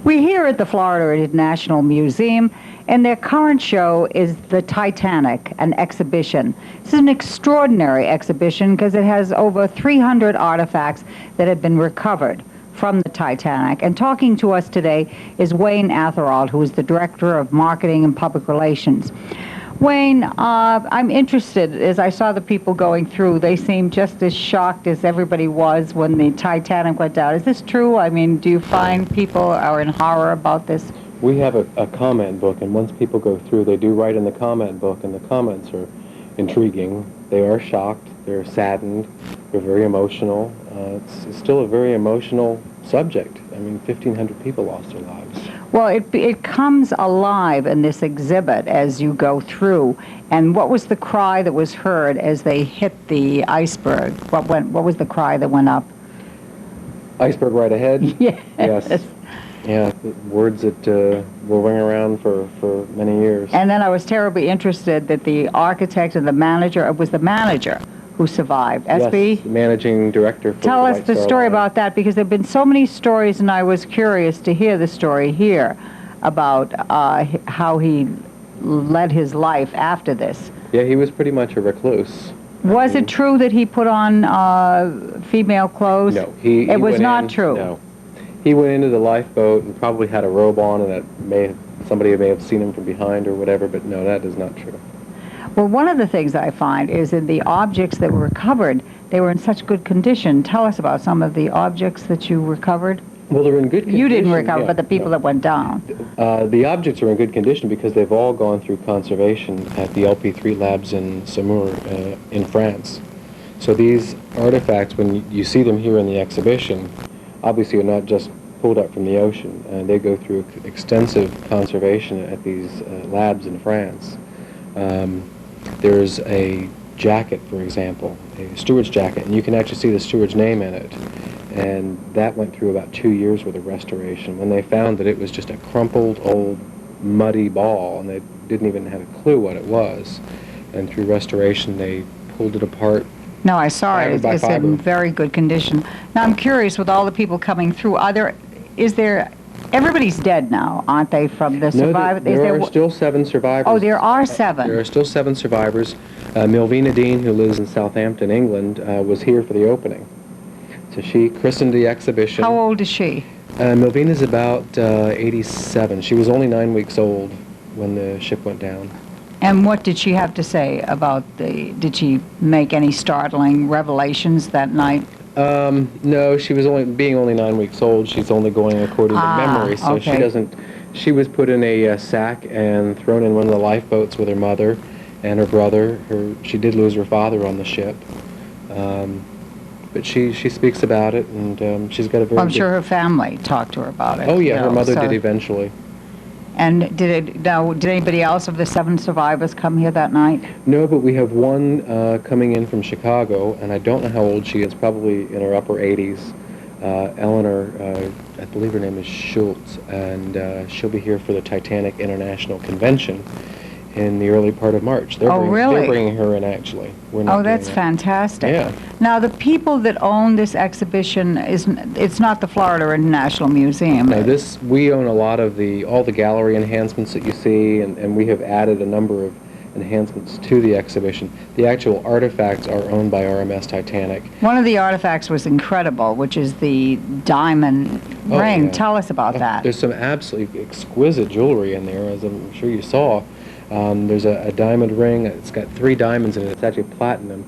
We're here at the Florida International Museum, and their current show is the Titanic, an exhibition. This is an extraordinary exhibition because it has over 300 artifacts that have been recovered from the Titanic. And talking to us today is Wayne Atherholt, who is the Director of Marketing and Public Relations. Wayne, I'm interested, as I saw the people going through, they seemed just as shocked as everybody was when the Titanic went down. Is this true? I mean, do you find people are in horror about this? We have a comment book, and once people go through, they do write in the comment book, and the comments are intriguing. They are shocked, they're saddened, they're very emotional. It's still a very emotional subject. I mean, 1,500 people lost their lives. Well, it comes alive in this exhibit as you go through. And what was the cry that was heard as they hit the iceberg? What was the cry that went up? Iceberg right ahead? Yes. Yes. Yeah, words that will ring around for many years. And then I was terribly interested that the architect and the manager, it was the manager who survived. SB? Yes, the managing director for Tell the us White the Star story Line. about that, because there have been so many stories, and I was curious to hear the story here about how he led his life after this. Yeah, he was pretty much a recluse. Was it true that he put on female clothes? No, it was went not in, true. No, he went into the lifeboat and probably had a robe on, and somebody may have seen him from behind or whatever. But no, that is not true. Well, one of the things I find is in the objects that were recovered, they were in such good condition. Tell us about some of the objects that you recovered. Well, they're in good condition. You didn't recover, yeah, but the people that went down. The objects are in good condition because they've all gone through conservation at the LP3 labs in Saumur in France. So these artifacts, when you see them here in the exhibition, obviously are not just pulled up from the ocean. They go through extensive conservation at these labs in France. There's a jacket, for example, a steward's jacket, and you can actually see the steward's name in it. And that went through about 2 years worth of restoration when they found that it was just a crumpled, old, muddy ball, and they didn't even have a clue what it was. And through restoration, they pulled it apart. No, I saw it. It's in very good condition. Now, I'm curious, with all the people coming through, everybody's dead now, aren't they, from the survivors? No, there are still 7 survivors. Oh, there are 7. There are still 7 survivors. Milvina Dean, who lives in Southampton, England, was here for the opening. So she christened the exhibition. How old is she? Milvina's about 87. She was only 9 weeks old when the ship went down. And what did she have to say about did she make any startling revelations that night? No, she was only 9 weeks old. She's only going according to memory, so okay. She was put in a sack and thrown in one of the lifeboats with her mother and her brother. She did lose her father on the ship, but she speaks about it, and she's got a very. I'm sure her family talked to her about it. Oh yeah, her mother did eventually. And did anybody else of the 7 survivors come here that night? No, but we have one coming in from Chicago, and I don't know how old she is, probably in her upper 80s. Eleanor, I believe her name is Schultz, and she'll be here for the Titanic International Convention in the early part of March. Really? They're bringing her in, actually. We're not that's fantastic. Yeah. Now, the people that own this exhibition, it's not the Florida International Museum. No, we own a lot of all the gallery enhancements that you see, and we have added a number of enhancements to the exhibition. The actual artifacts are owned by RMS Titanic. One of the artifacts was incredible, which is the diamond ring. Yeah. Tell us about that. There's some absolutely exquisite jewelry in there, as I'm sure you saw. There's a diamond ring. It's got 3 diamonds in it. It's actually platinum,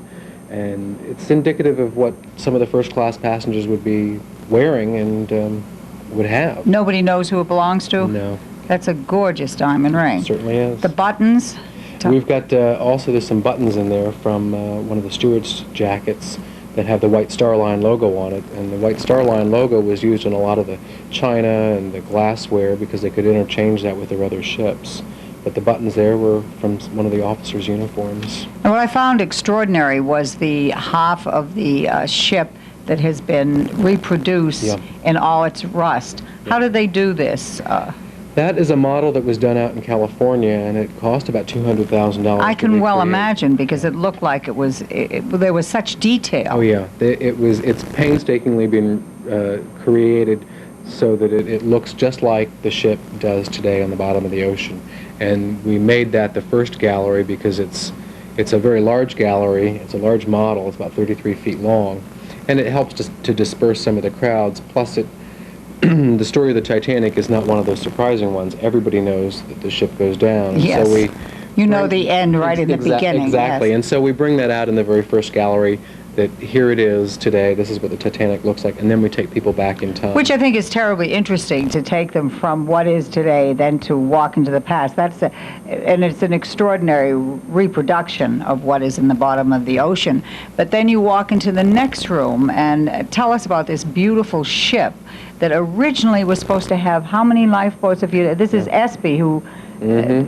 and it's indicative of what some of the first-class passengers would be wearing and would have. Nobody knows who it belongs to? No. That's a gorgeous diamond ring. It certainly is. The buttons? We've got also there's some buttons in there from one of the steward's jackets that have the White Star Line logo on it, and the White Star Line logo was used in a lot of the china and the glassware because they could interchange that with their other ships. But the buttons there were from one of the officers' uniforms. And what I found extraordinary was the half of the ship that has been reproduced in all its rust. How did they do this? That is a model that was done out in California, and it cost about $200,000. I can well imagine, because it looked like there was such detail. Oh yeah, it's painstakingly been created so that it looks just like the ship does today on the bottom of the ocean. And we made that the first gallery because it's a very large gallery. It's a large model. It's about 33 feet long, and it helps to disperse some of the crowds. Plus, the story of the Titanic is not one of those surprising ones. Everybody knows that the ship goes down. And Yes. So you know the end right in the beginning. Exactly. Yes. And so we bring that out in the very first gallery, that here it is today, this is what the Titanic looks like, and then we take people back in time. Which I think is terribly interesting, to take them from what is today then to walk into the past. And it's an extraordinary reproduction of what is in the bottom of the ocean. But then you walk into the next room and tell us about this beautiful ship that originally was supposed to have how many lifeboats? This is Espy who...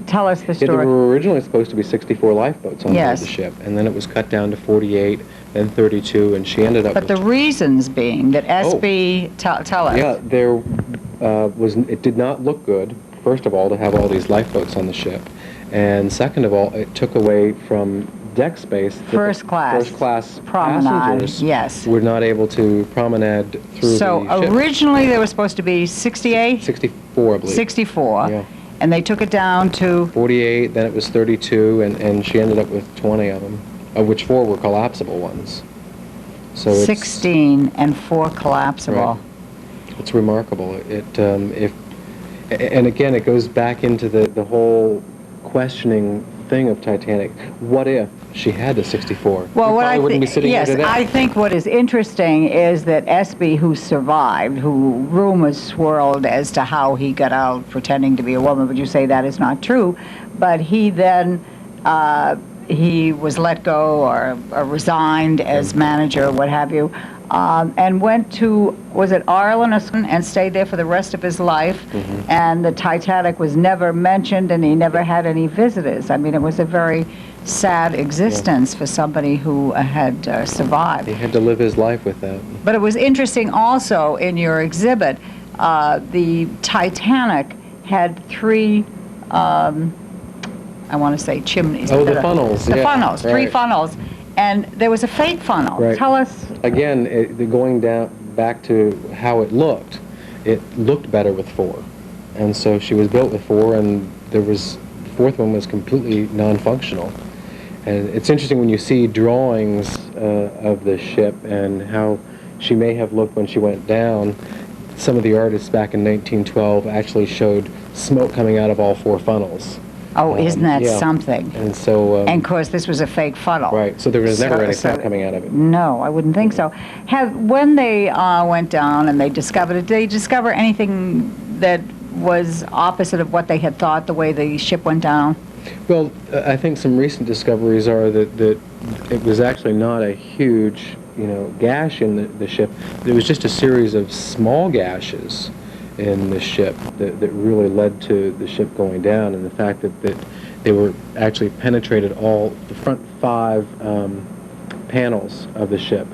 tell us the story. There were originally supposed to be 64 lifeboats on board the ship, and then it was cut down to 48, then 32, and she ended up But with... the reasons being that Espy... Tell us. Yeah, it did not look good, first of all, to have all these lifeboats on the ship, and second of all, it took away from deck space. First class promenade, passengers yes, were not able to promenade through the ship. So originally there was supposed to be 68? 64, I believe. 64. Yeah. And they took it down to... 48, then it was 32, and she ended up with 20 of them, of which 4 were collapsible ones. So 16 and 4 collapsible. Right. It's remarkable. And again, it goes back into the whole questioning thing of Titanic. What if she had the 64? Well, we wouldn't be sitting here today. I think what is interesting is that Espy, who survived, who rumors swirled as to how he got out pretending to be a woman, but you say that is not true, but he then he was let go or resigned as manager or what have you, and went to, was it Ireland or something, and stayed there for the rest of his life. And the Titanic was never mentioned, and he never had any visitors. I mean, it was a very sad existence for somebody who had survived. He had to live his life with that. But it was interesting also in your exhibit, the Titanic had 3 I want to say chimneys. Oh, the funnels. The yeah, funnels, 3 right. funnels. And there was a fake funnel. Right. Tell us. Again, going back to how it looked better with 4. And so she was built with 4, and the 4th one was completely non-functional. And it's interesting when you see drawings of the ship and how she may have looked when she went down. Some of the artists back in 1912 actually showed smoke coming out of all 4 funnels. Oh, isn't that something? And so... and of course, this was a fake funnel. Right, so there was never any smoke coming out of it. No, I wouldn't think so. When they went down and they discovered it, did they discover anything that was opposite of what they had thought the way the ship went down? Well, I think some recent discoveries are that it was actually not a huge, gash in the ship. There was just a series of small gashes in the ship that really led to the ship going down, and the fact that they were actually penetrated all the front 5 panels of the ship.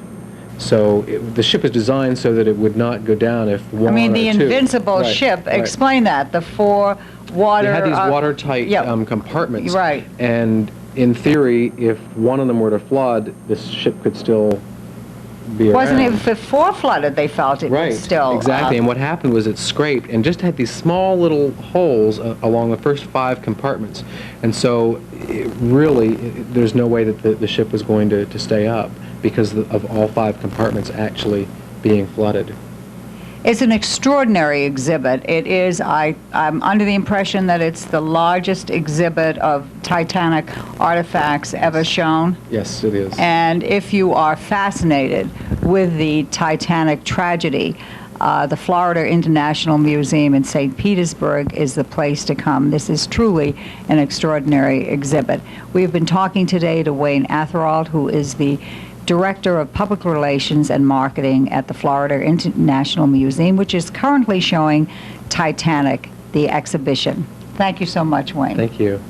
So the ship is designed so that it would not go down if one or two. I mean, the invincible ship. Right. Explain that. The 4 water... They had these watertight compartments. Right. And in theory, if one of them were to flood, this ship could still be around. Wasn't it if 4 flooded, they felt it was still... Exactly. And what happened was it scraped and just had these small little holes along the first 5 compartments. And so there's no way that the ship was going to stay up because of all 5 compartments actually being flooded. It's an extraordinary exhibit. It is, I'm under the impression that it's the largest exhibit of Titanic artifacts ever shown. Yes, it is. And if you are fascinated with the Titanic tragedy, the Florida International Museum in St. Petersburg is the place to come. This is truly an extraordinary exhibit. We've been talking today to Wayne Atherholt, who is the Director of Public Relations and Marketing at the Florida International Museum, which is currently showing Titanic, the exhibition. Thank you so much, Wayne. Thank you.